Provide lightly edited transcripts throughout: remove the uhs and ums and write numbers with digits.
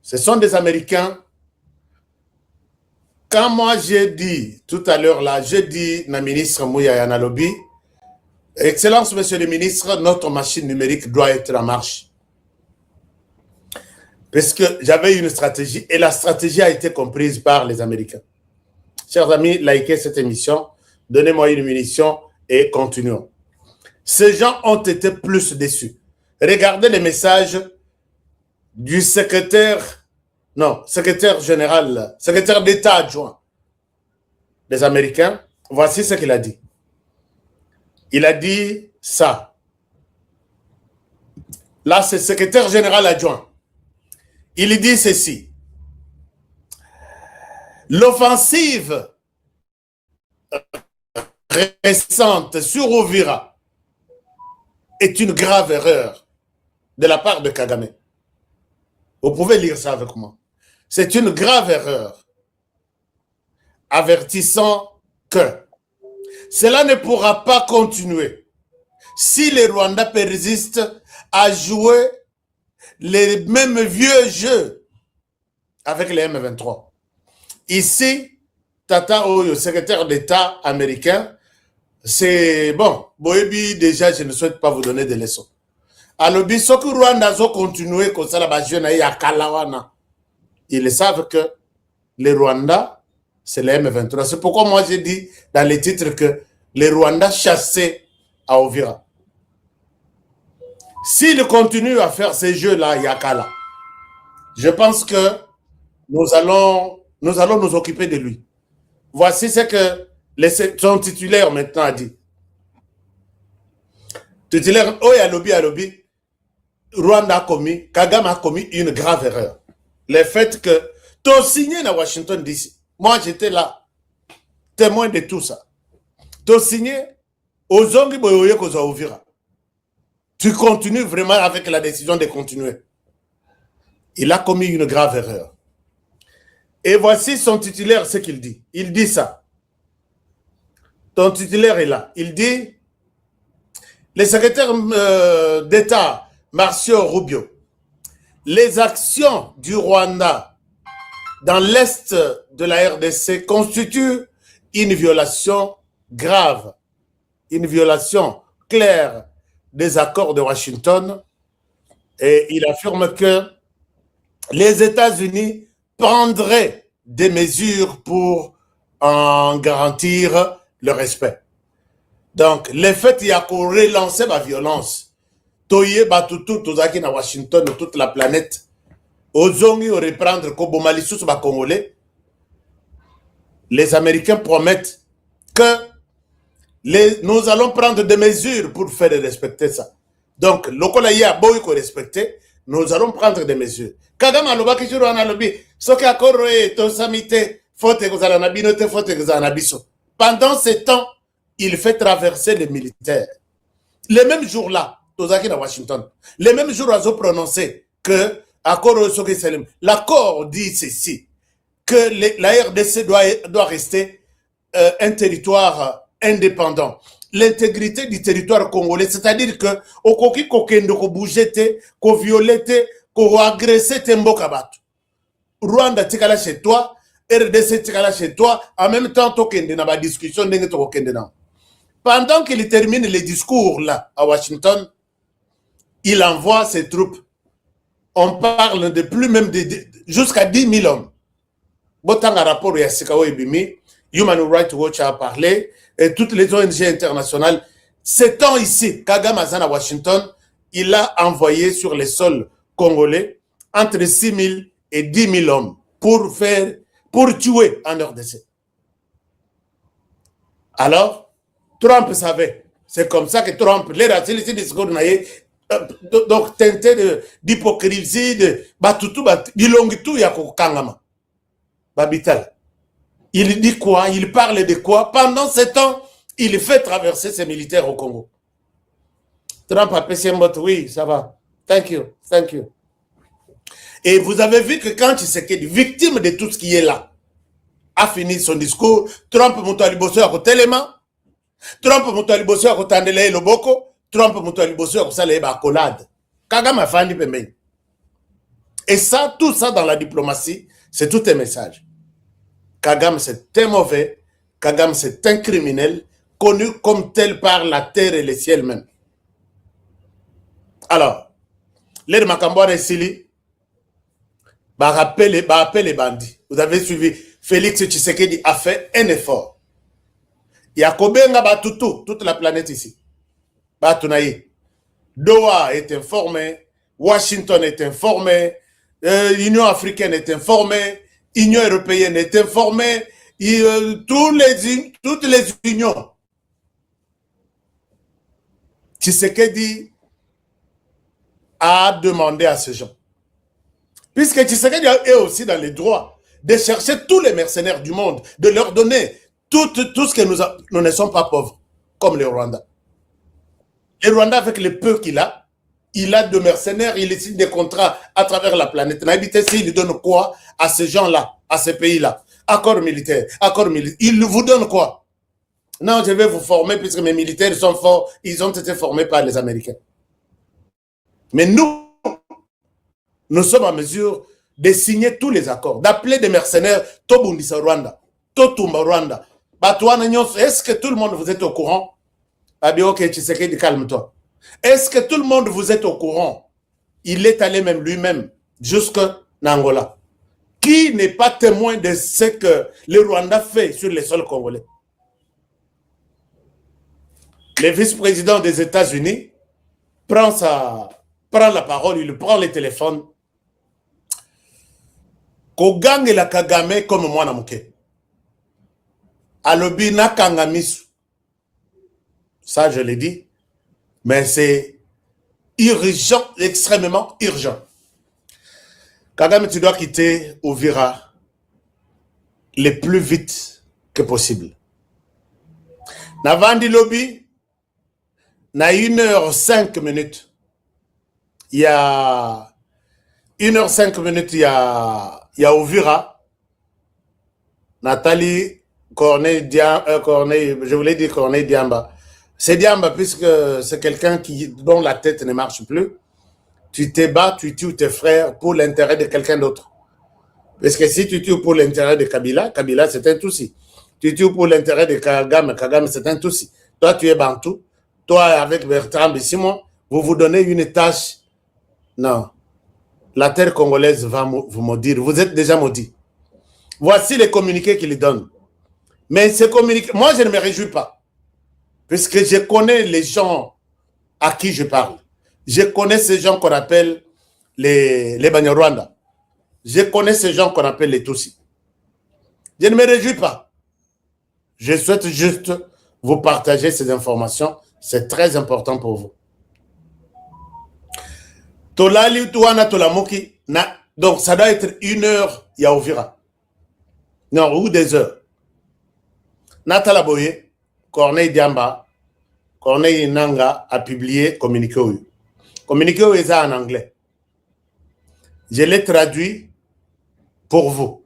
Ce sont des Américains. Quand moi j'ai dit tout à l'heure là, j'ai dit na ministre Mouya Yanalobi, Excellence, Monsieur le ministre, notre machine numérique doit être en marche. Parce que j'avais une stratégie et la stratégie a été comprise par les Américains. Chers amis, likez cette émission, donnez-moi une munition et continuons. Ces gens ont été plus déçus. Regardez les messages du secrétaire général, secrétaire d'État adjoint des Américains. Voici ce qu'il a dit. Il a dit ça. Là, c'est le secrétaire général adjoint. Il dit ceci. L'offensive récente sur Uvira est une grave erreur de la part de Kagame. Vous pouvez lire ça avec moi. C'est une grave erreur, avertissant que cela ne pourra pas continuer si le Rwanda persiste à jouer les mêmes vieux jeux avec les M23. Ici, Tata Oyo, secrétaire d'État américain, c'est bon. Boyebi, déjà, je ne souhaite pas vous donner des leçons. Alors, ce que Rwanda a continué comme ça, la jeune à Kalawana. Ils savent que les Rwandais, c'est les M23. C'est pourquoi moi j'ai dit dans les titres que les Rwandais chassaient à Ovira. S'ils continuent à faire ces jeux-là, Yakala, je pense que nous allons nous occuper de lui. Voici ce que son titulaire maintenant a dit. Titulaire, Alobi, Rwanda a commis, Kagame a commis une grave erreur. Le fait que tu as signé à Washington DC. Moi, j'étais là, témoin de tout ça. Tu as signé aux Zongi Boyoye Kozaouvira. Tu continues vraiment avec la décision de continuer. Il a commis une grave erreur. Et voici son titulaire, ce qu'il dit. Il dit ça. Ton titulaire est là. Il dit, le secrétaire d'État, Marcio Rubio, les actions du Rwanda dans l'est de la RDC constituent une violation grave, une violation claire des accords de Washington, et il affirme que les États-Unis prendraient des mesures pour en garantir le respect. Donc, le fait qu'il y a qu'on relancer la violence, Toye Batutu, Tozaki na Washington, toute la planète, Ozongi reprendre Kobomali sous les Congolais, les Américains promettent que nous allons prendre des mesures pour faire respecter ça. Donc, l'Okolaïa a beau respecter, nous allons prendre des mesures. Kagame aloba kichuru analobi, soki akoro to samite, faute que zanabi note faute que zanabiso. Pendant ce temps, il fait traverser les militaires. Les mêmes jours-là, Tozaki à Washington, les mêmes jours, ils ont prononcé que l'accord dit ceci, que la RDC doit rester un territoire indépendant. L'intégrité du territoire congolais, c'est-à-dire que au koki kokendo ko bougete, ko violete, ko agressé Tembokabatu. Rwanda tikala chez toi, RDC tikala chez toi, en même temps tokende na ba discussion ndenge to kokende na. Pendant qu'il termine les discours là à Washington, il envoie ses troupes. On parle de plus même jusqu'à 10 000 hommes. Botanga rapport ya Sikawo Ibimi, Human Rights Watch a parlé, et toutes les ONG internationales. Ce temps ici, Kagame Azan à Washington, il a envoyé sur les sols congolais entre 6 000 et 10 000 hommes pour tuer en RDC. Alors, Trump savait. C'est comme ça que Trump, les racistes discours donc teinté d'hypocrisie, de batutu, bilongitu ya kangama. Babital. Il dit quoi? Il parle de quoi? Pendant ce temps, il fait traverser ses militaires au Congo. Trump a passé un mot, oui, ça va. Thank you, thank you. Et vous avez vu que quand Tshisekedi, victime de tout ce qui est là, a fini son discours, Trump moutaliboso à côté les mains, Trump moutaliboso à côté de l'oboko, Trump moutaliboso à côté de l'accolade. Kagame a fandi pembeni. Et ça, tout ça dans la diplomatie, c'est tout un message. Kagame, c'est un mauvais. Kagame, c'est un criminel, connu comme tel par la terre et le ciel même. Alors, les Makambouara et Sili, rappelle les bandits. Vous avez suivi, Félix Tshisekedi a fait un effort. Il y a Kobenga Batutu, toute la planète ici. Batunaï. Doha est informé, Washington est informé, l'Union africaine est informée, l'Union européenne est informée, toutes les unions. Tshisekedi a demandé à ces gens, puisque Tshisekedi est aussi dans les droits de chercher tous les mercenaires du monde, de leur donner tout ce que nous ne sommes pas pauvres, comme le Rwanda. Le Rwanda, avec le peu qu'il a, il a de mercenaires, il signe des contrats à travers la planète. Il donne quoi à ces gens-là, à ces pays-là? Accord militaire, accord militaire. Il vous donne quoi? Non, je vais vous former puisque mes militaires sont forts. Ils ont été formés par les Américains. Mais nous sommes en mesure de signer tous les accords, d'appeler des mercenaires Tobundisa Rwanda, Totumba Rwanda. Est-ce que tout le monde vous êtes au courant? Ok, Tshisekedi, calme-toi. Est-ce que tout le monde vous êtes au courant? Il est allé même lui-même jusqu'en Angola. Qui n'est pas témoin de ce que le Rwanda fait sur les sols congolais? Le vice-président des États-Unis prend la parole, il prend le téléphone. Kogang et la Kagame comme moi namuke. Alobi na kangamisu. Ça, je l'ai dit. Mais c'est urgent, extrêmement urgent. Kagame, tu dois quitter Uvira le plus vite que possible. Navandi lobby, na 1h05, il y a 1h05, il y a Uvira, Nathalie Corneille, je voulais dire Corneille Diamba. C'est Diamba puisque c'est quelqu'un dont la tête ne marche plus. Tu te bats, tu tues tes frères pour l'intérêt de quelqu'un d'autre. Parce que si tu tues pour l'intérêt de Kabila, Kabila c'est un Tutsi. Tu tues pour l'intérêt de Kagame, Kagame c'est un Tutsi. Toi tu es Bantou, toi avec Bertrand Bisimon, vous vous donnez une tâche. Non. La terre congolaise va vous maudire. Vous êtes déjà maudits. Voici les communiqués qu'il donne. Mais ces communiqués, moi je ne me réjouis pas. Puisque je connais les gens à qui je parle. Je connais ces gens qu'on appelle les Banyarwanda. Je connais ces gens qu'on appelle les Tutsis. Je ne me réjouis pas. Je souhaite juste vous partager ces informations. C'est très important pour vous. Tolali Touana Tolamoki. Donc ça doit être 1 heure Yaouvira. Non, ou des heures. Natala Boye, Corneille Diamba, Corneille Nanga a publié communiqué. Communiqué est en anglais. Je l'ai traduit pour vous.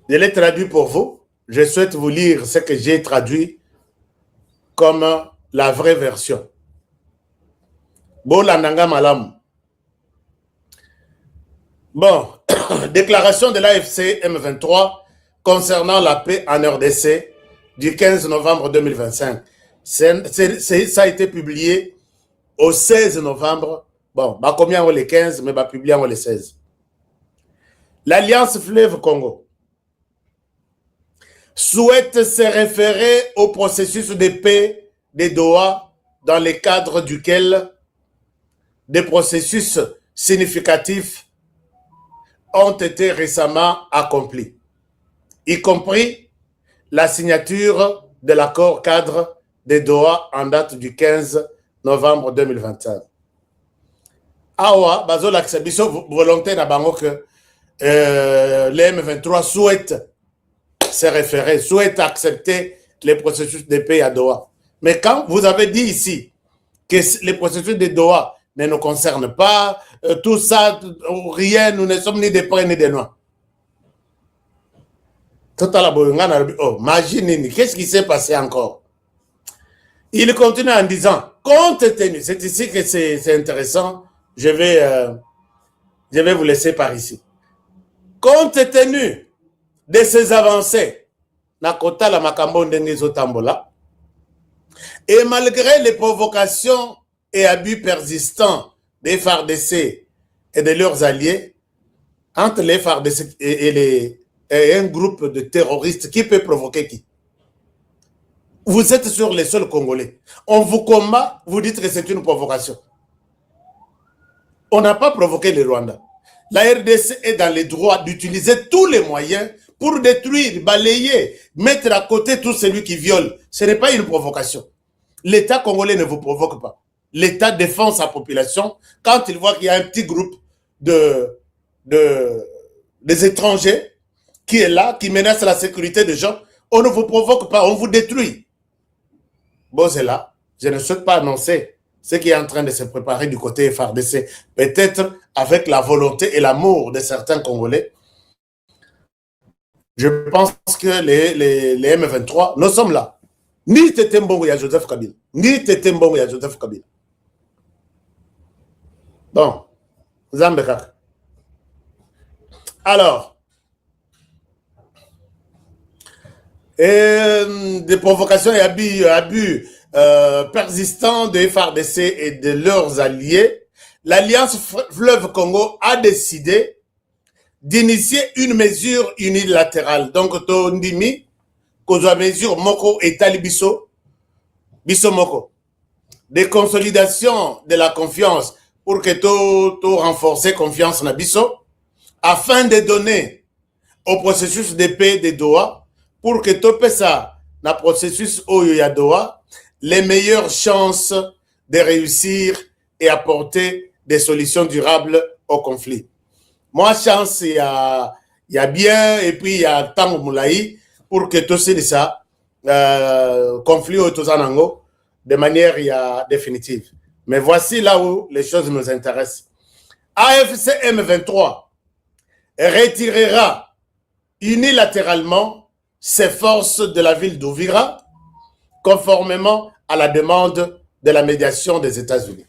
Je l'ai traduit pour vous. Je souhaite vous lire ce que j'ai traduit comme la vraie version. Bolandanga Malam. Bon, déclaration de l'AFC M23 concernant la paix en RDC du 15 novembre 2025. Ça a été publié au 16 novembre. Bon, combien le 15, mais publié le 16. L'Alliance Fleuve Congo souhaite se référer au processus de paix de Doha dans le cadre duquel des processus significatifs ont été récemment accomplis, y compris la signature de l'accord cadre de Doha en date du 15 novembre 2021. Awa, bazo l'acceptation volontaire na bango que les M23 souhaitent se référer, souhaitent accepter les processus de paix à Doha. Mais quand vous avez dit ici que les processus de Doha ne nous concernent pas, tout ça, rien, nous ne sommes ni des près ni des noirs. Oh, imagine, qu'est-ce qui s'est passé encore? Il continue en disant, compte tenu, c'est ici que c'est intéressant, je je vais vous laisser par ici. Compte tenu de ces avancées, Nakota la Makambo Ndengezo Tambola, et malgré les provocations et abus persistants des FARDC et de leurs alliés, entre les FARDC et un groupe de terroristes, qui peut provoquer qui? Vous êtes sur les sols congolais. On vous combat, vous dites que c'est une provocation. On n'a pas provoqué le Rwanda. La RDC est dans les droits d'utiliser tous les moyens pour détruire, balayer, mettre à côté tout celui qui viole. Ce n'est pas une provocation. L'État congolais ne vous provoque pas. L'État défend sa population quand il voit qu'il y a un petit groupe des étrangers qui est là, qui menace la sécurité des gens. On ne vous provoque pas, on vous détruit. Bon, c'est là. Je ne souhaite pas annoncer ce qui est en train de se préparer du côté FARDC. Peut-être avec la volonté et l'amour de certains Congolais. Je pense que les M23, nous sommes là. Ni Tete Mbongo ya Joseph Kabila. Ni Tete Mbongo ya Joseph Kabila. Bon. Zambekak. Alors. Des provocations et abus persistants de FARDC et de leurs alliés, l'Alliance Fleuve Congo a décidé d'initier une mesure unilatérale. Donc, Tondimi, Kozwa mesure Moko et Talibiso, Biso Moko, de consolidation de la confiance pour que to renforcer confiance na Biso, afin de donner au processus de paix de Doha, pour que Topesa, na processus Oyo Doha, les meilleures chances de réussir et apporter des solutions durables au conflit. Moi, chance, il y a bien, et puis il y a Tango Moulaï, pour que tout ça, conflit au Tozanango, de manière définitive. Mais voici là où les choses nous intéressent. AFC M23 retirera unilatéralement ses forces de la ville d'Ouvira, conformément à la demande de la médiation des États-Unis.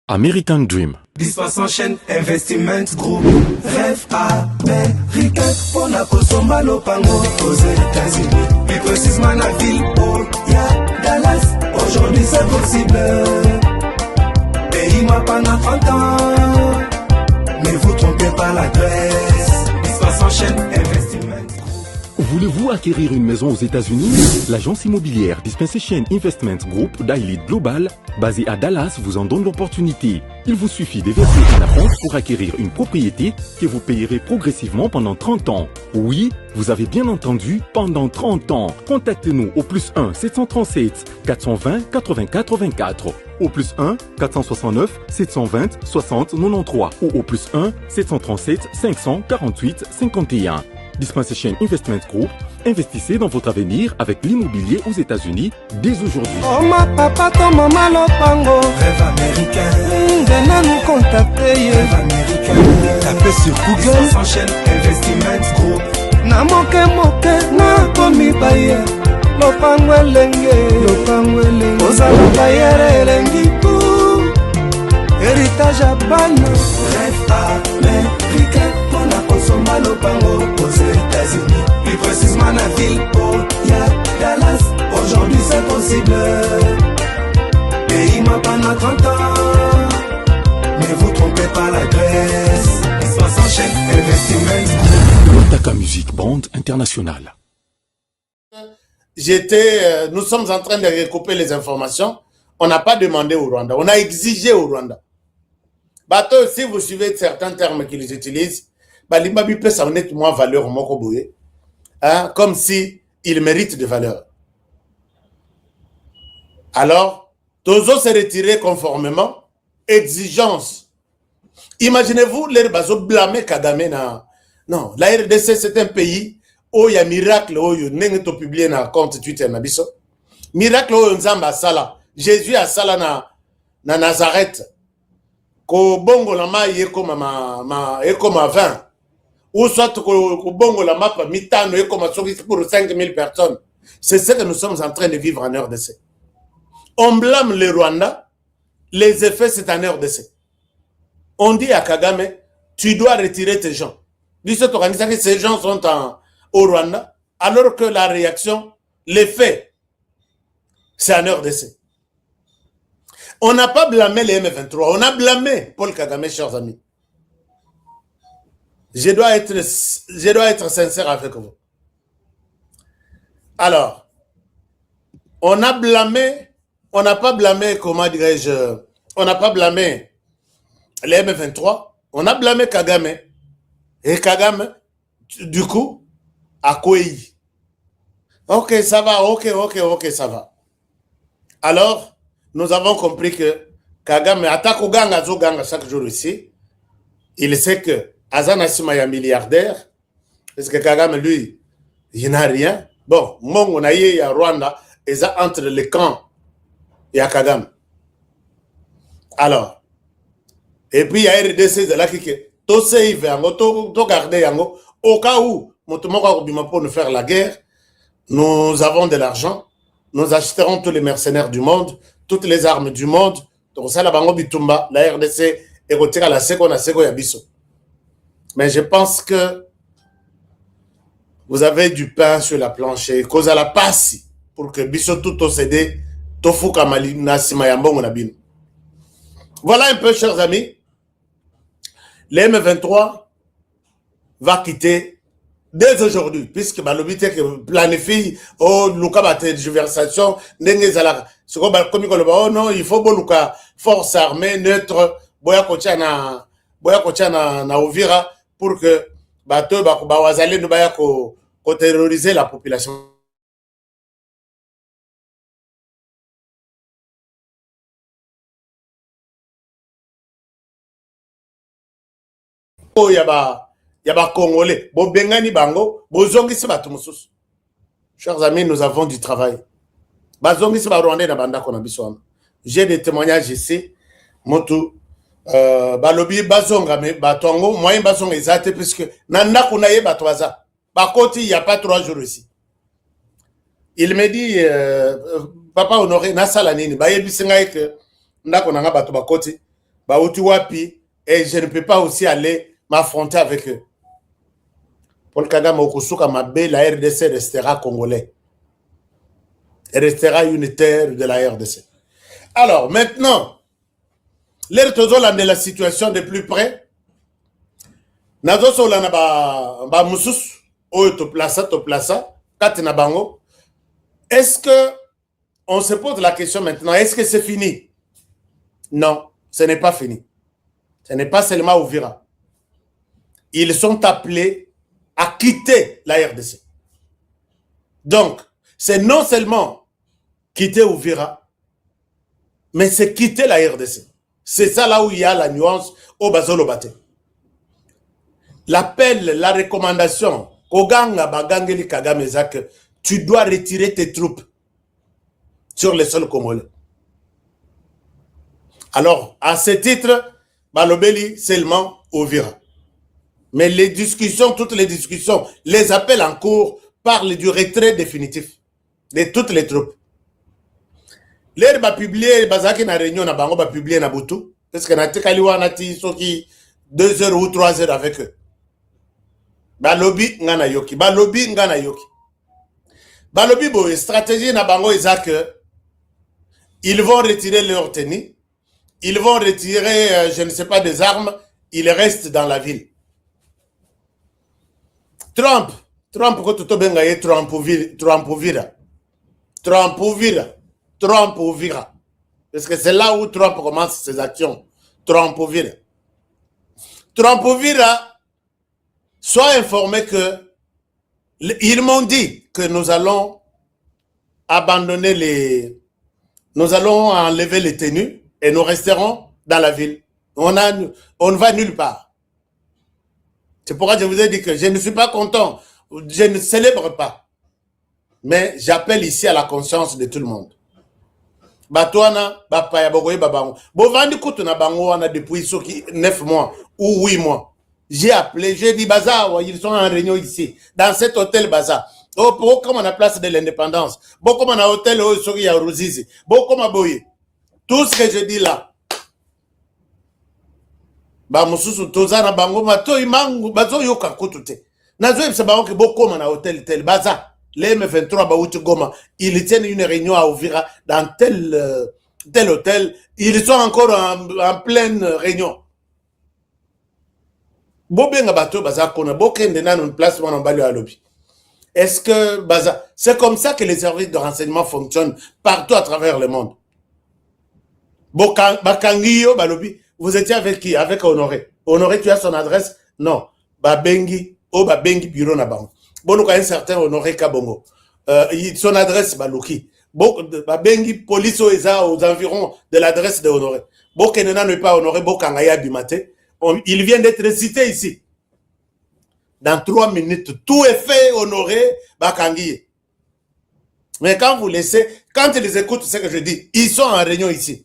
American Dream. Dispersion chaîne Investment Group. Rêve américain pour la Kosomba Lopango aux États-Unis. Plus précisément la ville où il y a Dallas. Aujourd'hui c'est possible. Pays m'a pendant 30 ans. Mais vous trompez pas l'adresse. Dispersion chaîne Investment. Voulez-vous acquérir une maison aux États-Unis? L'agence immobilière Dispensation Investment Group d'Elite Global, basée à Dallas, vous en donne l'opportunité. Il vous suffit de verser un acompte pour acquérir une propriété que vous payerez progressivement pendant 30 ans. Oui, vous avez bien entendu, pendant 30 ans. Contactez-nous au +1 737 420 84 24, au +1 469 720 60 93 ou au +1 737 548 51. Dispensation Investment Group, investissez dans votre avenir avec l'immobilier aux États-Unis dès aujourd'hui. Oh ma papa, ton maman Lopango. Rêve américain. Venez nous contacter. Rêve américain. Tapez sur Google. Dispensation Investment Group. Na moke na komi baye. Lopango elenge. Lopango elenge. Ozala bayere elengi pou. Héritage à bana. Rêve américain. Mona Kosomba Lopango aux États-Unis. Plus précisément la ville où il y a Dallas. Aujourd'hui c'est possible. Pays m'a pendant 30 ans. Mais vous trompez pas la Grèce. Dispersion chaîne Investment. Taka Music Band International. Nous sommes en train de recouper les informations. On n'a pas demandé au Rwanda, on a exigé au Rwanda. Bateau, si vous suivez certains termes qu'ils utilisent, Balimbabi peut s'en être moins valeur au Mokoboye, hein, comme si il mérite de valeur. Alors, Tozo s'est retiré conformément, exigence. Imaginez-vous, les bazo blâmer Kagame na. Non, la RDC c'est un pays où il y a miracle, où il y a publié dans le compte Twitter Nabiso. Miracle où Nzamba Sala. Jésus a Sala na Nazareth. Ko bongo la ma yeko ma 20. Ou soit ko bongo la ma mitano yeko ma soki pour 5000 personnes. C'est ce que nous sommes en train de vivre en RDC. On blâme le Rwanda. Les effets c'est en RDC. On dit à Kagame, tu dois retirer tes gens. Dit cette organisation que ces gens sont au Rwanda, alors que la réaction, les faits, c'est en RDC. On n'a pas blâmé les M23, on a blâmé Paul Kagame, chers amis. Je dois être sincère avec vous. Alors, on n'a pas blâmé, comment dirais-je, on n'a pas blâmé les M23, on a blâmé Kagame. Et Kagame, du coup, a Kouéi. Ok, ça va, ok, ça va. Alors, nous avons compris que Kagame attaque au Ganga chaque jour ici. Il sait que Azana Sima est milliardaire, parce que Kagame, lui, il n'a rien. Bon, on a eu à Rwanda, et ça entre les camps, il y a Kagame. Alors, et puis il y a RDC de là qui tout save, tout garder, au cas où, pour nous faire la guerre, nous avons de l'argent, nous achèterons tous les mercenaires du monde, toutes les armes du monde, donc ça, la RDC est retirée à la Seko Yabiso. Mais je pense que vous avez du pain sur la planche et cause à la passe pour que Biso tout cédé, Tofu Kamali Nasima Yambon Nabin. Voilà un peu, chers amis. Les M23 va quitter dès aujourd'hui, puisque Balobi planifie, oh, Luka Bate, diversation, Nengezala, comme oh non, il faut Luka, force armée, neutre, Boya Kocha na Uvira, pour que Bato, Bawazale, ne baya ko terroriser la population. Oh, yaba Congolais, bo bengani bango, bo zongi se batu mususu. Chers amis, nous avons du travail. Ba zongi se ba Rwandais na banda kona biso. J'ai des témoignages ici. Motu balobi bazonga me batongo moyen bazonga ezate puisque nanda kuna ye batwaza. Ba koti il y a pas 3 jours ici. Il me dit papa Honoré na sala nini ba yebisinga que ndako nanga bato ba koti ba uti wapi et je ne peux pas aussi aller m'affronter avec eux. Paul Kagame okusuka mabe, la RDC restera congolais. Elle restera unitaire de la RDC. Alors, maintenant, l'air tozola de la situation de plus près. Nazo solana ba musus, o to plaça, katina bango. Est-ce que on se pose la question maintenant, est-ce que c'est fini? Non, ce n'est pas fini. Ce n'est pas seulement Uvira. Ils sont appelés à quitter la RDC. Donc, c'est non seulement quitter Uvira, mais c'est quitter la RDC. C'est ça là où il y a la nuance au Bazolo Bate. L'appel, la recommandation, Koganga Bagangeli Kagame Zak, tu dois retirer tes troupes sur le sol congolais. Alors, à ce titre, Balobeli seulement Uvira. Mais les discussions, toutes les discussions, les appels en cours parlent du retrait définitif de toutes les troupes. L'air va publier, Bazaki na réunion na bango va publier na Boutou, parce que na tekaliwa na ti soki 2 heures ou 3 heures avec eux. Balobi ngana yoki, balobi ngana yoki. Balobi boy stratégie na bango ezak ils vont retirer leur tenue, ils vont retirer je ne sais pas des armes, ils restent dans la ville. Trump ko tuto benga ye Trump Uvira. Parce que c'est là où Trump commence ses actions. Trump Uvira, sois informé que ils m'ont dit que nous allons abandonner nous allons enlever les tenues et nous resterons dans la ville. On ne va nulle part. C'est pourquoi je vous ai dit que je ne suis pas content, je ne célèbre pas. Mais j'appelle ici à la conscience de tout le monde. Batouana, Bapaya Bogoye Babango. Bovandi Koutuna Bango, on a depuis 9 mois ou 8 mois. J'ai appelé, j'ai dit Bazar, ils sont en réunion ici, dans cet hôtel Bazar. Oh, pour comme on a place de l'indépendance. Bon, comme on a hôtel Sogi à Rouzizi. Bon, comme à Boye. Tout ce que je dis là. ba mususu toza na bango matoi mangu bazo yoka kutute nazo yebisa bango ke bokoma na hôtel tel baza les M23 ba uti Goma ils tiennent une réunion à Uvira dans tel hôtel, ils sont encore en pleine réunion. Bobenga bato baza kona bokende na une place wana mbali ya lobby. Est-ce que baza c'est comme ça que les services de renseignement fonctionnent partout à travers le monde. Bakangiyo balobi, vous étiez avec qui? Avec Honoré. Honoré, tu as son adresse? Non. Babengi bureau na bango. Bon, un certain Honoré Kabongo. Son adresse baluki. Babengi police aux environs de l'adresse de Honoré. Bokenena n'est pas Honoré, Bokangaya Bimate. Il vient d'être cité ici. Dans 3 minutes, tout est fait, Honoré Bakangi. Mais quand vous laissez, quand ils écoutent ce que je dis, ils sont en réunion ici.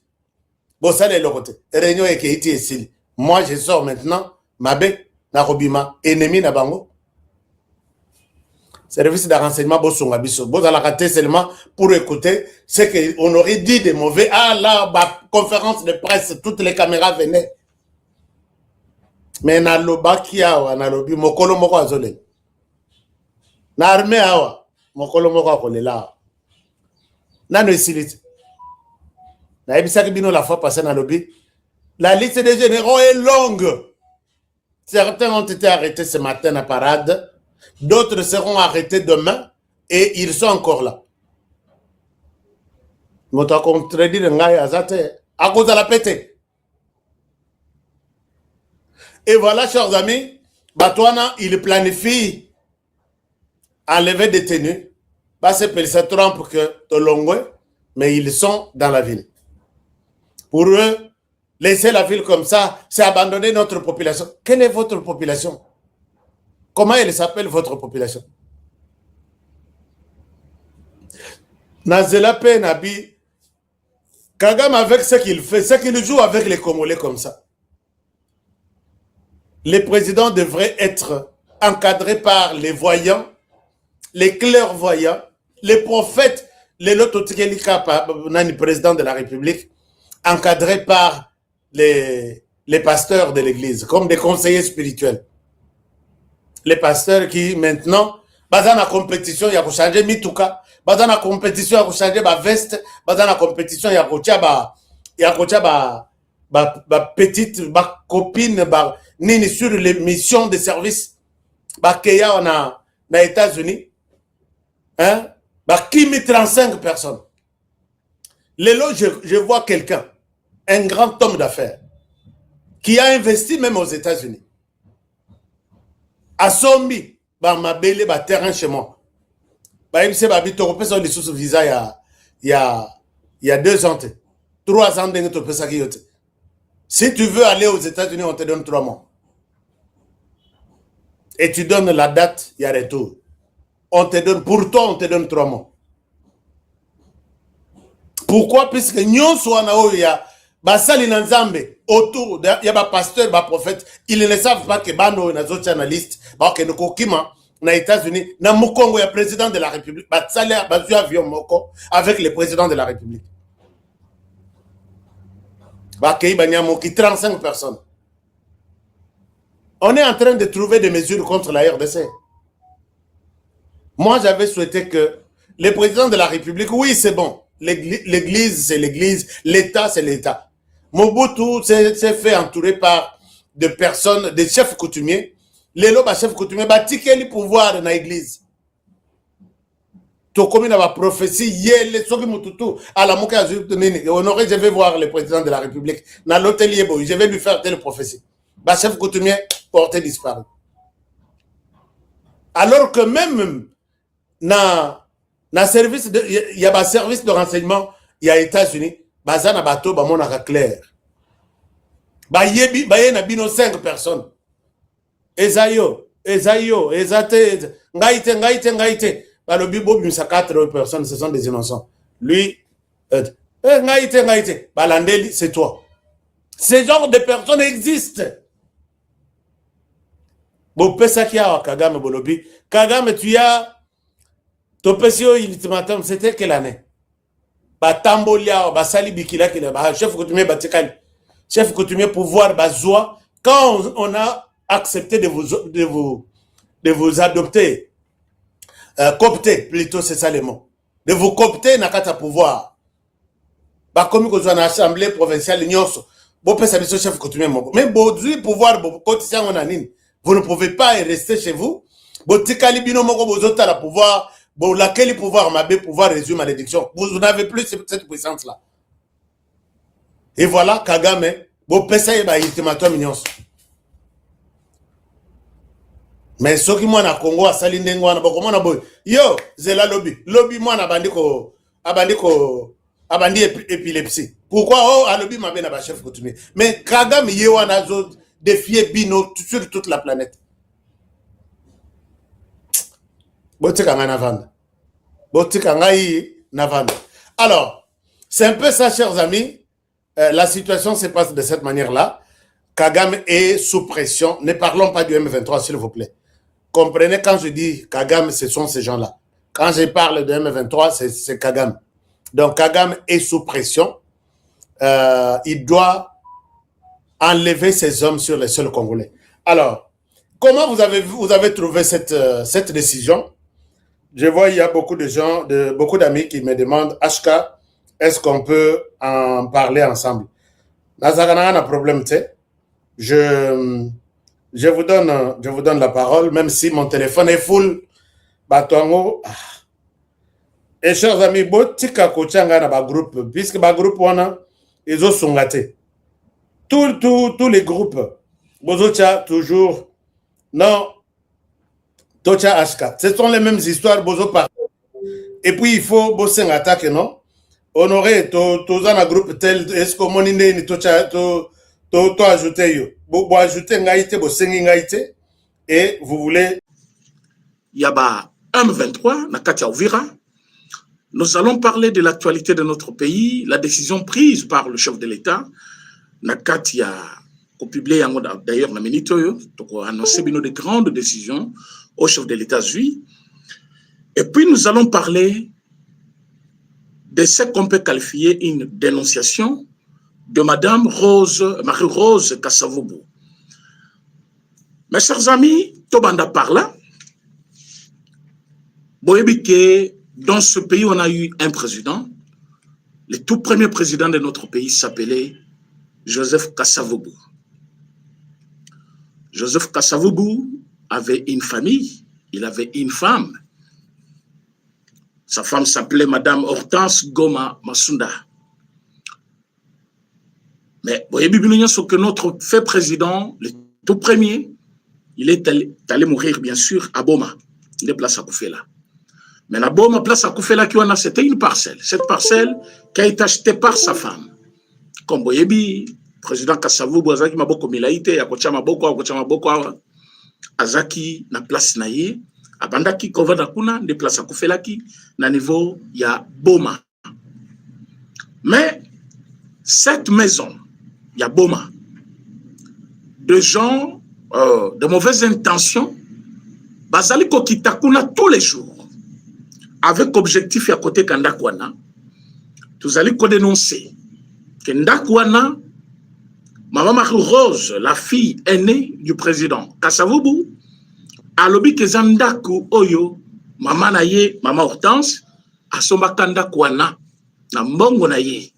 Bon, ça, c'est le côté. Réunion et Keiti et Sili. Moi, je sors maintenant, Mabe, Narobima, ennemi Nabango. Service de renseignement, Bossonga Bisso. Bon, à la raté seulement pour écouter ce qu'on aurait dit de mauvais. Ah là, conférence de presse, toutes les caméras venaient. Mais na lobaki awa, na lobi, mokolo moko azole. Na armée awa, mokolo moko akolela. Na no isilite. Na ebisaki bino la fois passée na lobi. La liste des généraux est longue. Certains ont été arrêtés ce matin à parade. D'autres seront arrêtés demain. Et ils sont encore là. Moto a contredit le ngai azate. À cause de la pété. Et voilà, chers amis, Batouana, il planifie enlever des détenus. C'est pour se trompe que Tolongwe, mais ils sont dans la ville. Pour eux, laisser la ville comme ça, c'est abandonner notre population. Quelle est votre population? Comment elle s'appelle, votre population? Nazela Nabi, Kagame avec ce qu'il fait, ce qu'il joue avec les Congolais comme ça. Les présidents devraient être encadrés par les voyants, les clairvoyants, les prophètes, les lototikelika, le président de la République, encadrés par les pasteurs de l'église, comme des conseillers spirituels. Les pasteurs qui maintenant, dans la compétition, il y a changer mituka, dans la compétition, il y a changer ma veste, dans la compétition, il y a petite copine, nini sur les missions de service, keya on a dans les États-Unis, hein, kimi 35 personnes. Lélo, je vois quelqu'un, un grand homme d'affaires, qui a investi même aux États-Unis. À Sombi, mabele, terrain chez moi. Il s'est habité au visa il y a 2 ans, 3 ans, si tu veux aller aux États-Unis, on te donne 3 mois. Et tu donnes la date, il y a retour. On te donne, pour toi, on te donne 3 mois. Pourquoi? Puisque nous sommes basali nanzambe autour, il y a des pasteurs, des prophètes, ils ne savent pas que bano na autres journalistes, que nous kokima na États-Unis, na Mukongo, il y a président de la République, basali bazu avion moko avec le président de la République. Bakei banyamoki 35 personnes. On est en train de trouver des mesures contre la RDC. Moi, j'avais souhaité que le président de la République, oui, c'est bon. L'église, c'est l'église. L'État, c'est l'État. Mobutu s'est fait entourer par des personnes, des chefs coutumiers. Les lobes chefs coutumiers, bâtiment le pouvoir dans l'église. Tout comme la prophétie, yele, soki mututu, à la mouka, honoré, je vais voir le président de la République. Dans l'hôtelier, je vais lui faire telle prophétie. Bah, chef coutumier, porté disparu. Alors que même, il y a un service de renseignement, il y a États-Unis, baza na bateau, ba monaka clair. Ba yebi 5 personnes. Ezayo, ezate, ngaite. Ba le bibo bimsa 4 personnes, ce sont des innocents. Lui, ngaite, ba landeli, c'est toi. Ce genre de personnes existent. Bon, Pesakia, Kagame Bolobi. Kagame, tu as. Topesio ultimatum, c'était quelle année? Batambolia, Basali Bikila, chef coutumier Batikali. Chef coutumier pouvoir Bazoua, quand on a accepté de vous adopter, coopter, plutôt, c'est ça le mot, de vous coopter dans le pouvoir. Comme vous avez une assemblée provinciale, vous chef coutumier, mais vous pouvoir, vous ne pouvez pas rester chez vous. Vous avez pouvoir, laquelle pouvoir pouvoir résumer malédiction. Vous n'avez plus cette puissance-là. Et voilà, Kagame, vous pensez que ultimatum mignon. Mais ce qui moi na Congo a sali ndengwana bako na boy. Yo, zela lobby moi na abandi épilepsie. Pourquoi oh lobby m'a bien na chef coutumier. Mais Kagame yewa na zo défier bino sur toute la planète. Botika nga navanda. Botika nga yi navanda. Alors, c'est un peu ça, chers amis. La situation se passe de cette manière-là. Kagame est sous pression. Ne parlons pas du M23, s'il vous plaît. Comprenez, quand je dis Kagame, ce sont ces gens-là. Quand je parle de M23, c'est Kagame. Donc, Kagame est sous pression. Il doit enlever ses hommes sur les sols congolais. Alors, comment vous avez trouvé cette décision? Je vois, il y a beaucoup de gens, beaucoup d'amis qui me demandent, HK, est-ce qu'on peut en parler ensemble? Nazarana a un problème, tu sais. Je vous donne la parole, même si mon téléphone est full. Batongo. Et chers amis, botika kochanga na ba groupe, puisque ba groupe wana ezo songate. Tous les groupes, bozocha toujours non. Tocha HK. Ce sont les mêmes histoires, bozo par. Et puis il faut bosser en attaque, non? Honoré, tous un groupe tel, est-ce que mon ni tocha to ajouter yo. Bo ajouter ngaïté, bo sengi ngaïté, et vous voulez. Yaba M23, Nakatia Ouvira. Nous allons parler de l'actualité de notre pays, la décision prise par le chef de l'État. Nakatia, qu'on publie d'ailleurs la minute, donc on a annoncé de grandes décisions au chef de l'État. Et puis nous allons parler de ce qu'on peut qualifier une dénonciation de Madame Marie-Rose Kasavubu. Mes chers amis, Tobanda par là, dans ce pays, on a eu un président. Le tout premier président de notre pays s'appelait Joseph Kasavubu. Joseph Kasavubu avait une famille, il avait une femme. Sa femme s'appelait Madame Hortense Goma Masunda. Mais voyez bien ce que notre fait président, le tout premier, il est allé mourir bien sûr à Boma, il est place à Koufela. Mais la Boma place à Koufela c'était une parcelle. Cette parcelle qui a été achetée par sa femme. Comme voyez bien, président Kasavubu Azaki Maboko Milaïte, Akochama Boko, Azaki na place naye. Abandaki kovada kuna de place à Koufelaki na niveau ya Boma. Mais cette maison ya Boma de gens de mauvaises intentions bazali ko kitakuna tous les jours avec objectif à côté Kandakwana tous allez ko dénoncer que Ndakwana Maman Marie-Rose la fille aînée du président Kasavubu alobi ke zandaku oyo mama na ye mama Hortense asomba kanda kwana na mbongo na ye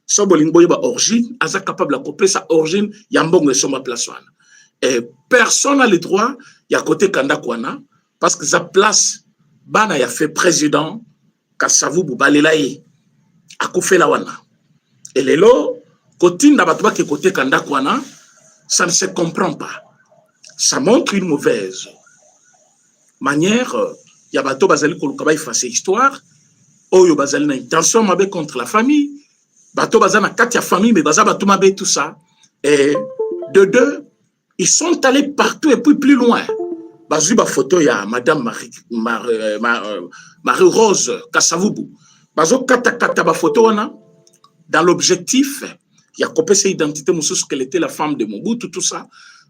so bolingo ba origine aza capable de couper sa origine ya mbongo esomba place wana et personne n'a le droit ya côté kanda kwana parce que sa place bana ya fait président Kasavubu balela ye akufela wana et lelo kotinda batwa ke côté kanda kwana ça ne se comprend pas, ça montre une mauvaise manière, il y a bateau bazali kolukaba effacer histoire, oyo bazali na intention mabe contre la famille, bateau bazali na kati ya famille mais bazali bateau mabe tout ça, et de deux, ils sont allés partout et puis plus loin. Bazui ba photo ya Madame Marie-Rose Kasavubu, bazo kata ba photo wana dans l'objectif, il y a coupé ses identités moussous qu'elle était la femme de Mobutu, tout ça.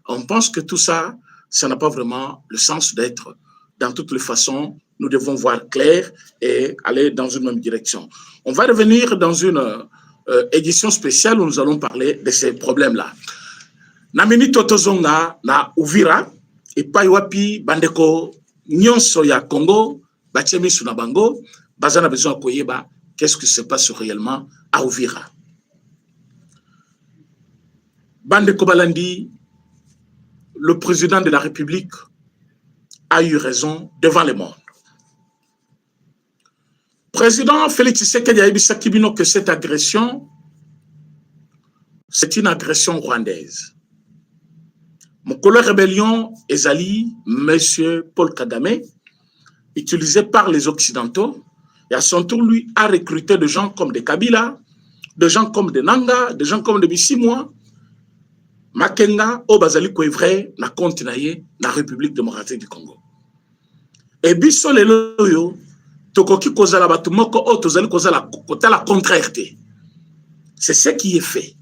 On pense que tout ça, ça n'a pas vraiment le sens d'être. Dans toutes les façons, nous devons voir clair et aller dans une même direction. On va revenir dans une édition spéciale où nous allons parler de ces problèmes-là. Na minute tozonga na Uvira et pa wapi bandeko nyonso ya Congo batiemi suna bango bazana besoin koyeba qu'est-ce qui se passe réellement à Uvira. Bandeko Balandi, le président de la République a eu raison devant le monde. Président Félix Tshisekedi a dit que cette agression, c'est une agression rwandaise. Mon collègue rébellion Ezali, monsieur Paul Kagame, utilisé par les Occidentaux, et à son tour, lui, a recruté des gens comme des Kabila, des gens comme des Nanga, des gens comme des Bissimwa, Makenga, Obazali Kouevre, na continue na République démocratique du Congo. Et biso le loyo, tokoki kozala batu moko o tozali kozala kota la contraire. C'est ce qui est fait.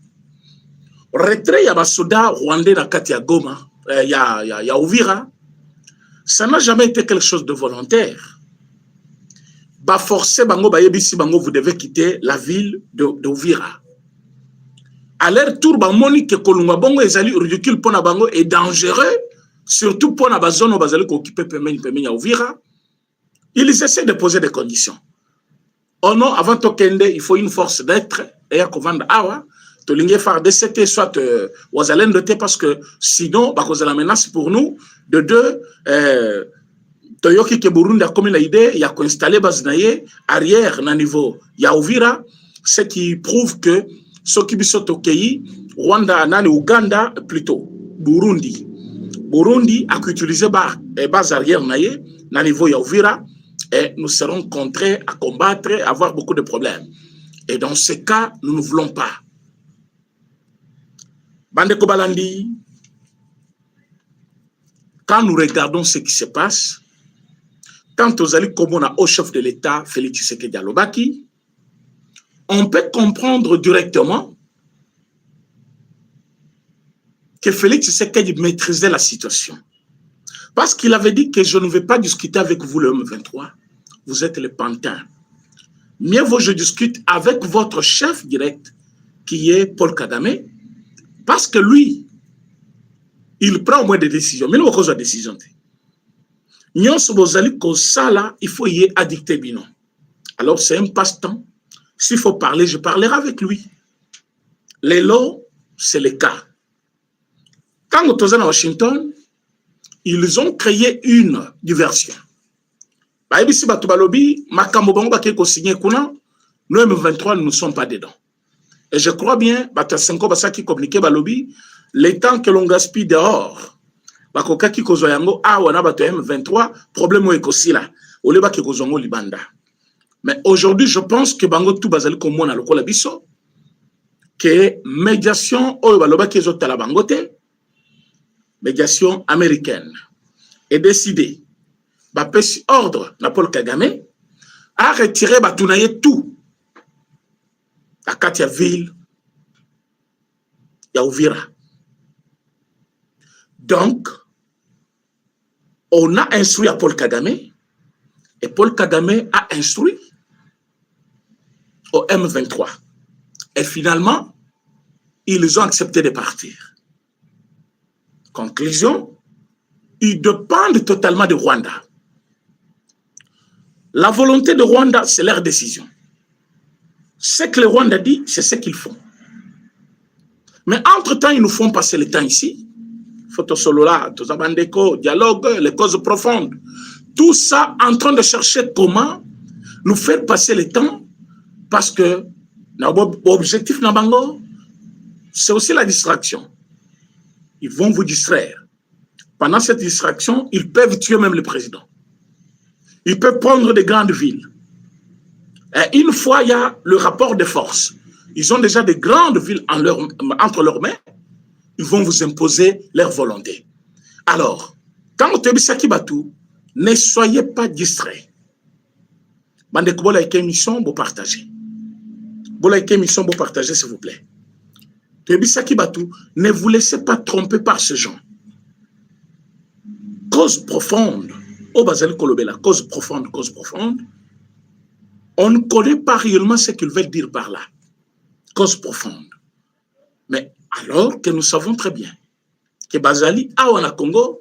Retrait ya basoda rwandais na kati ya Goma, ya Uvira, ça n'a jamais été quelque chose de volontaire. Ba forcer bango ba yebisi bango vous devez quitter la ville de Uvira. À leur tour ba moni ke kolunga bango ezali ridicule pona bango est dangereux. Surtout pour la zone où ils ont occupé à Uvira, ils essaient de poser des conditions. Oh non, avant Tokende, il faut une force d'être et à Kovanda Awa, to lingue faire DCT, soit Wazalen doté, parce que sinon, bah, cause la menace pour nous, de deux, Toyoki ke Burundi a comme l'idée, il y a installé Baznaye, arrière, na niveau, il y a Uvira, ce qui prouve que ceux qui sont au pays, Rwanda, Nani, Uganda, plutôt, Burundi a utilisé base arrière na niveau ya Uvira et nous serons contraints à combattre, à avoir beaucoup de problèmes. Et dans ce cas, nous ne voulons pas. Bandeko Balandi, quand nous regardons ce qui se passe, quand aux alliés comme on a au chef de l'État, Félix Tshisekedi Alobaki, on peut comprendre directement que Félix Tshisekedi maîtrisait la situation. Parce qu'il avait dit que je ne vais pas discuter avec vous le M23. Vous êtes le pantin. Mieux vaut que je discute avec votre chef direct, qui est Paul Kagame, parce que lui, il prend au moins des décisions. Mais nous, on cause de décision. Nyon Sobozali Kosala, il faut y addicter binon. Alors, c'est un passe-temps. S'il faut parler, je parlerai avec lui. Les lots, c'est le cas. Quand on est à Washington, ils ont créé une diversion. Nous, M23, nous ne sommes pas dedans. Et je crois bien, les temps que l'on gaspille dehors, M23, problème est aussi là. Mais aujourd'hui, je pense que Bango tout basali comme on a le colabiso, que médiation, médiation américaine est décidée, bapesi ordre na Paul Kagame a retiré Batounaye tout à Katia ville, ya Uvira. Donc, on a instruit à Paul Kagame et Paul Kagame a instruit au M23. Et finalement, ils ont accepté de partir. Conclusion, ils dépendent totalement de Rwanda. La volonté de Rwanda, c'est leur décision. Ce que le Rwanda dit, c'est ce qu'ils font. Mais entre-temps, ils nous font passer le temps ici. Photo solo là, dialogue, les causes profondes. Tout ça en train de chercher comment nous faire passer le temps parce que l'objectif Nabango, c'est aussi la distraction. Ils vont vous distraire. Pendant cette distraction, ils peuvent tuer même le président. Ils peuvent prendre des grandes villes. Et une fois, il y a le rapport de force. Ils ont déjà des grandes villes entre leurs mains. Ils vont vous imposer leur volonté. Alors, quand vous êtes Batou, ne soyez pas distraits. Bandeko bola émission, vous partagez. Bola émission, vous partagez, s'il vous plaît. Ne vous laissez pas tromper par ce genre. Cause profonde. Au Basel Kolobela, cause profonde. On ne connaît pas réellement ce qu'ils veulent dire par là. Cause profonde. Mais alors que nous savons très bien que bazali awa na Congo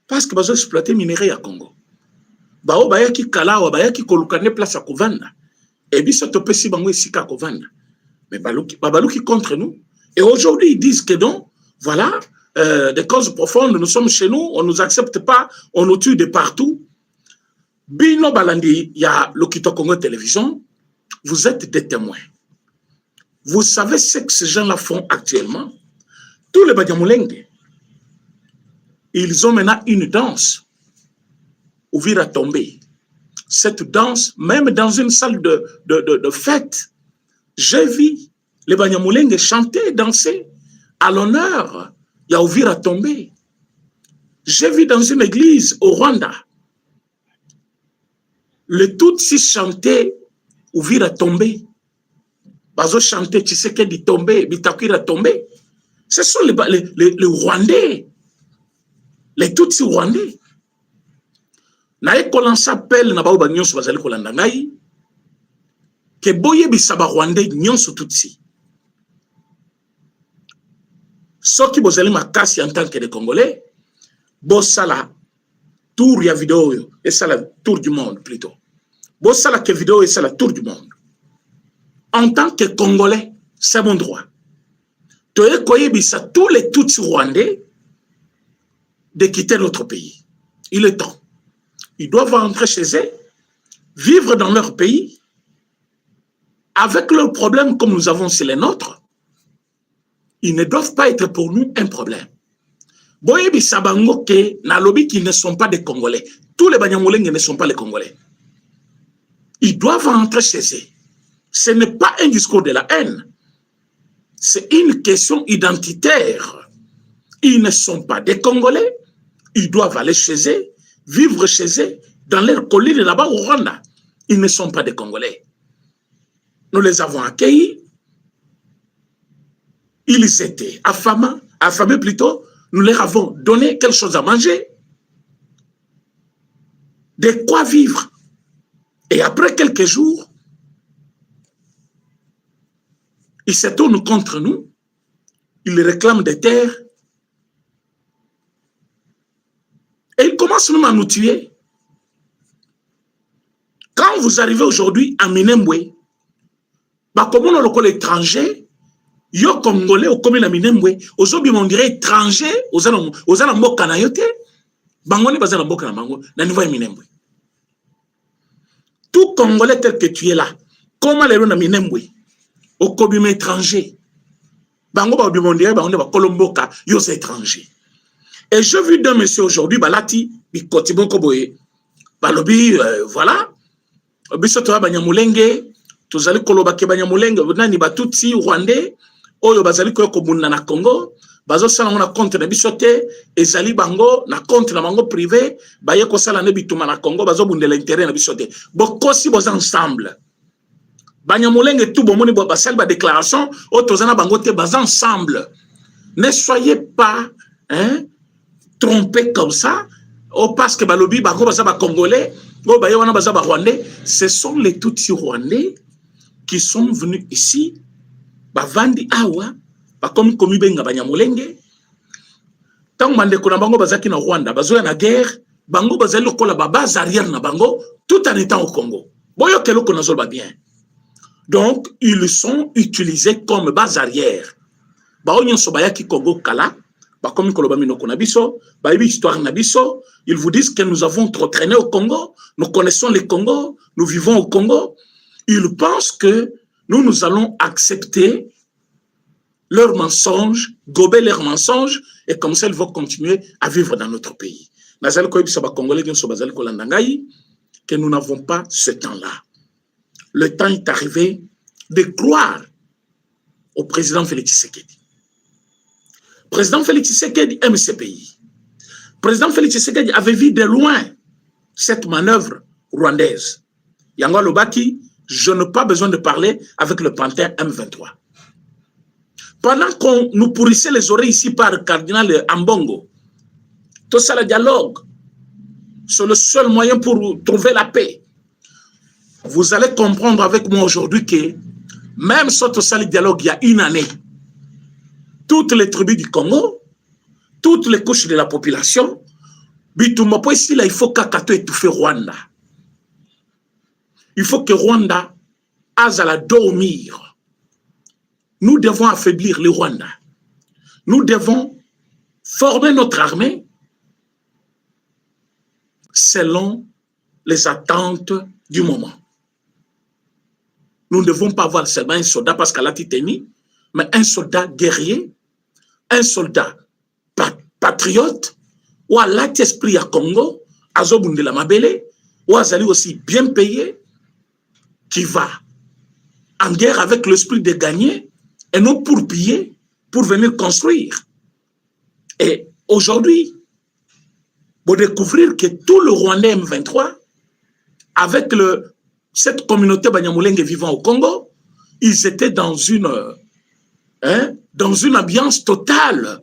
parce que bazo exploiter minerai à Congo. Bao bayaki kalawa bayaki kolukane place à kovanda. Et biso topesi bango esika kovanda. Mais babaluki contre nous. Et aujourd'hui ils disent que non, voilà, des causes profondes, nous sommes chez nous, on ne nous accepte pas, on nous tue de partout. Bino Balandi, il y a l'Okito Congo Télévision, vous êtes des témoins. Vous savez ce que ces gens-là font actuellement? Tous les Banyamulenge, ils ont maintenant une danse, Ouvira tomber. Cette danse, même dans une salle de fête, j'ai vu les Banyamulenge chanter, danser à l'honneur. Il y a Ouvira tomber. J'ai vu dans une église au Rwanda, le Tutsi chantait Ouvira tomber. Bazo chantait Tshisekedi tomber, Bitakwira tomber. Ce sont les Rwandais, les Tutsi Rwandais. Nae kolan s'appelle na bao ba nyonso bazali kolanda ngai ke boye bisaba Rwandais nyonso Tutsi. Soki bozali makasi en tant que des Congolais, bosala tour ya vidéo et ça la tour du monde plutôt. Bosala que vidéo et ça la tour du monde. En tant que Congolais, c'est mon droit. Toye koyebisa tous les Tutsi Rwandais de quitter notre pays. Il est temps. Ils doivent rentrer chez eux, vivre dans leur pays, avec leurs problèmes comme nous avons c'est les nôtres. Ils ne doivent pas être pour nous un problème. Boyebi sabango ke na lobi qui ne sont pas des Congolais. Tous les Banyamulenge ne sont pas les Congolais. Ils doivent rentrer chez eux. Ce n'est pas un discours de la haine. C'est une question identitaire. Ils ne sont pas des Congolais. Ils doivent aller chez eux, vivre chez eux, dans leur colline là-bas au Rwanda. Ils ne sont pas des Congolais. Nous les avons accueillis. Ils étaient affamés plutôt. Nous leur avons donné quelque chose à manger. De quoi vivre. Et après quelques jours, ils se tournent contre nous. Ils réclament des terres. Et ils commencent même à nous tuer. Quand vous arrivez aujourd'hui à Minembwe, comme on a le étranger, yo Congolais au comme la Minembwe, aujourd'hui on dirait étranger, aux ana mboka na yote, bangoni bazana mboka na bango, na niveau Minembwe. Tout Congolais tel que tu es là, comment les na Minembwe, au comme étranger, bango ba bimondire bango ba kolomboka, yo c'est étranger. Et je vu d'un monsieur aujourd'hui, balati, bikoti boko boye, balobi, voilà, bisoto Banyamulenge, tozali koloba ke Banyamulenge, nani batutsi Rwandais, oyo bazali ko bunda na Congo, bazo sala na compte na bisote, ezali bango na compte na bango privé, baye ko sala ne bituma na Congo, bazo bunda l'intérêt na bisote. Bokosi boz ensemble. Banyamulenge tout bomoni bo basal ba déclaration, o tozana bango te baz ensemble. Ne soyez pas trompés comme ça, parce que balobi bango baza ba Congolais, o baye wana baza ba Rwandais, ce sont les Tutsi Rwandais qui sont venus ici. Bavandi awa bakomi komi benga Banyamulenge tangu mandeko na bango bazaki na Rwanda bazoya na guerre bango bazali lokola ba base arrière na bango tout en étant au Congo boyo keloko nazolo bien. Donc ils sont utilisés comme base arrière ba onyoso bayaki Congo kala bakomi koloba minoko na biso ba yebi histoire na biso. Ils vous disent que nous avons trop traîné au Congo, nous connaissons le Congo, nous vivons au Congo. Ils pensent que nous allons accepter leurs mensonges, gober leurs mensonges, et comme ça, ils vont continuer à vivre dans notre pays. Que nous n'avons pas ce temps-là. Le temps est arrivé de croire au président Félix Tshisekedi. Le président Félix Tshisekedi aime ce pays. Le président Félix Tshisekedi avait vu de loin cette manœuvre rwandaise. Yango Lobaki, je n'ai pas besoin de parler avec le pantin M23. Pendant qu'on nous pourrissait les oreilles ici par le cardinal Ambongo, tout ça, le dialogue, c'est le seul moyen pour trouver la paix. Vous allez comprendre avec moi aujourd'hui que même sur tout ça, le dialogue, il y a une année, toutes les tribus du Congo, toutes les couches de la population, Bitumba, ici, là, il faut qu'Akato étouffe Rwanda. Il faut que Rwanda aille à la dormir. Nous devons affaiblir le Rwanda. Nous devons former notre armée selon les attentes du moment. Nous ne devons pas avoir seulement un soldat parce qu'elle a titani, mais un soldat guerrier, un soldat patriote, ou à l'esprit à Congo, à Zobundela Mabele, ou à Zali aussi bien payé, qui va en guerre avec l'esprit de gagner et non pour piller, pour venir construire. Et aujourd'hui, vous découvrir que tout le Rwandais M23, avec cette communauté Banyamulenge vivant au Congo, ils étaient dans une ambiance totale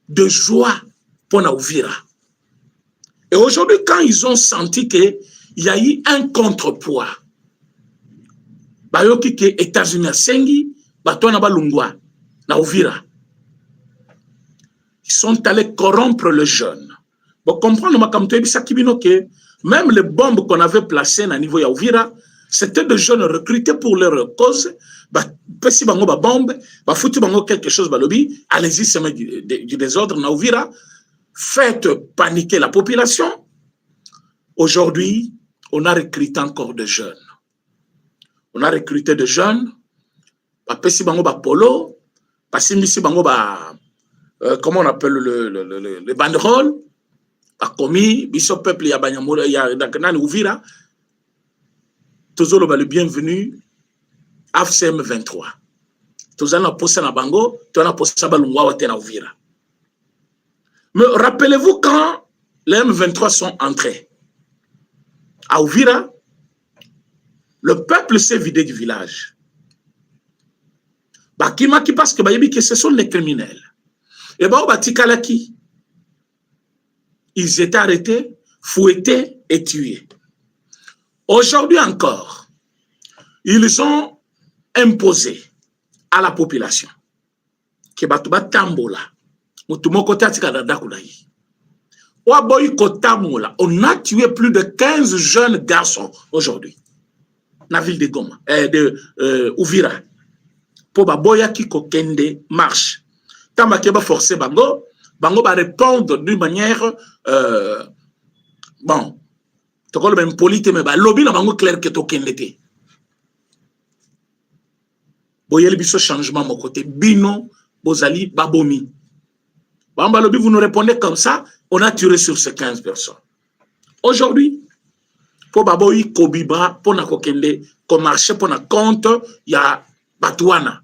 de joie pour Uvira. Et aujourd'hui, quand ils ont senti qu'il y a eu un contrepoids, bayoki que États-Unis sengi, batona balungwa na Uvira, ils sont allés corrompre le jeune. Bon, comprendre que même les bombes qu'on avait placées à niveau de Uvira, c'était des jeunes recrutés pour leur cause. Si bango ba bombe, ba foutu bango quelque chose balobi, allez-y semer du désordre na Uvira, faites paniquer la population. Aujourd'hui, on a recruté encore des jeunes. On a recruté des jeunes, ba pesi bango ba polo, ba simisi bango ba comment on appelle le banderole, ba komi biso peuple ya banyamura ya dakanani Uvira. Toujours le bienvenu AFCM 23. Tous en posé na bango, tous en posé balungwa wate na Uvira. Mais rappelez-vous quand les M23 sont entrés à Uvira, le peuple s'est vidé du village. Bakima qui parce que ce sont des criminels. Et batikalaki, ils étaient arrêtés, fouettés et tués. Aujourd'hui encore, ils ont imposé à la population que batuba tambola, mutumoko atika dadakudayi. Waboy kotamola, on a tué plus de 15 jeunes garçons aujourd'hui. Na ville de Goma, de Uvira. Pour baboya ki kokende marche. Tamba keba forcer bango va répondre d'une manière bon. Tokolo même polite mais ba lobby na bango clair que tokende te. Boyeli biso changement mon côté bino bozali babomi. Bamba lobby vous nous répondez comme ça, on a tiré sur ces 15 personnes. Aujourd'hui, pour baboyi kobiba pour na kokende comme marché pour na compte ya Batouana.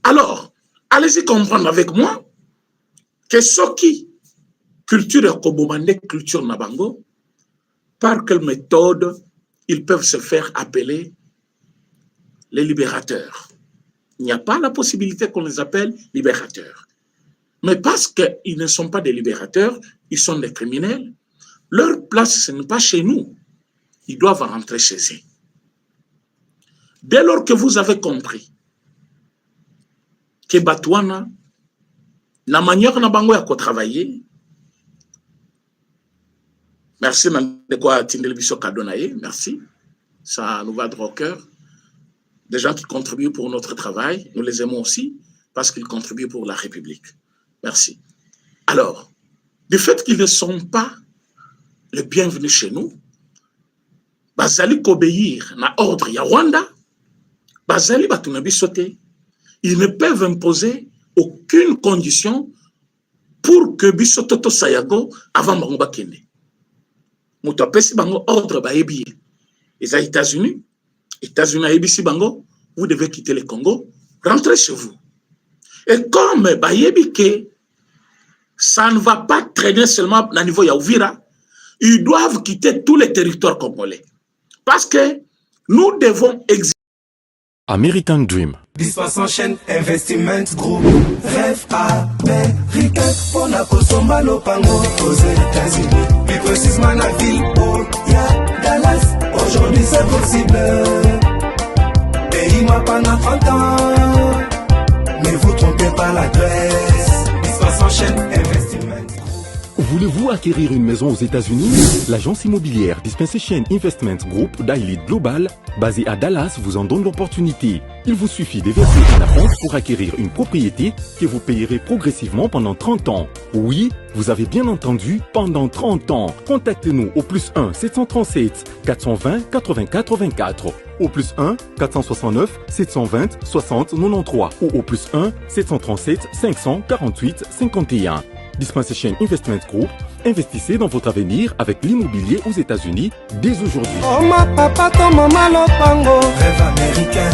Alors, allez-y comprendre avec moi que ce qui culture et kobomande culture nabango, par quelle méthode ils peuvent se faire appeler les libérateurs. Il n'y a pas la possibilité qu'on les appelle libérateurs. Mais parce qu'ils ne sont pas des libérateurs, ils sont des criminels, leur place, ce n'est pas chez nous. Ils doivent rentrer chez eux. Dès lors que vous avez compris que Batouana, la manière dont bango a travaillé, merci de quoi Tindelbiso Kadonaye, merci, ça nous va droit au cœur. Des gens qui contribuent pour notre travail, nous les aimons aussi parce qu'ils contribuent pour la République. Merci. Alors, du fait qu'ils ne sont pas les bienvenus chez nous, Bazali obéir na ordre ya Rwanda, Bazali Batunabi sauter. Ils ne peuvent imposer aucune condition pour que Bisototo Sayago avant Bango Kende. Moutapesi Bango ordre Baebi. Les États-Unis, États-Unis Bango, vous devez quitter le Congo, rentrez chez vous. Et comme Baebi que ça ne va pas traîner seulement au niveau Yaouvira, ils doivent quitter tous les territoires congolais. Parce que nous devons exister. American Dream. Dispensation chaîne Investment Group. Rêve américain. Pour la Kosomba Lopango aux États-Unis. Plus précisément la ville où il y a Dallas. Aujourd'hui c'est possible. Pays moi pendant 30 ans. Ne vous trompez pas l'adresse. s'enchaîne, Investissement. Voulez-vous acquérir une maison aux États-Unis? L'agence immobilière Dispensation Investment Group d'Ailey Global, basée à Dallas, vous en donne l'opportunité. Il vous suffit de verser une apport pour acquérir une propriété que vous payerez progressivement pendant 30 ans. Oui, vous avez bien entendu, pendant 30 ans. Contactez-nous au +1 737 420 80 84, au +1 469 720 60 93 ou au +1 737 548 51. Dispensation Investment Group, investissez dans votre avenir avec l'immobilier aux États-Unis dès aujourd'hui. Oh ma papa, ton maman lopango. Rêve américain.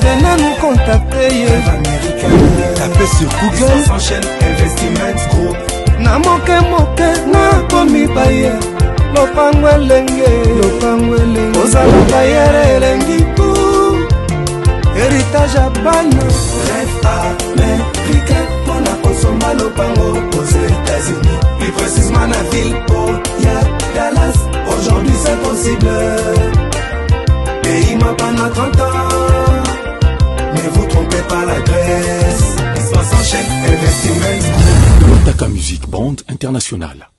Venez nous contacter. Rêve américain. Tapez sur Google. S'enchaîne Investissement Group. Na moke na komi baye. Lopango elenge. Ozala baye elengi pou. Héritage à ban. Rêve américain. Soma lopango aux États-Unis, plus précisément la ville Dallas. Aujourd'hui c'est possible. Pays m'a pendant 30 ans. Ne vous trompez pas la Grèce. Ça s'enchaîne, Investissement. Taka Music Band International.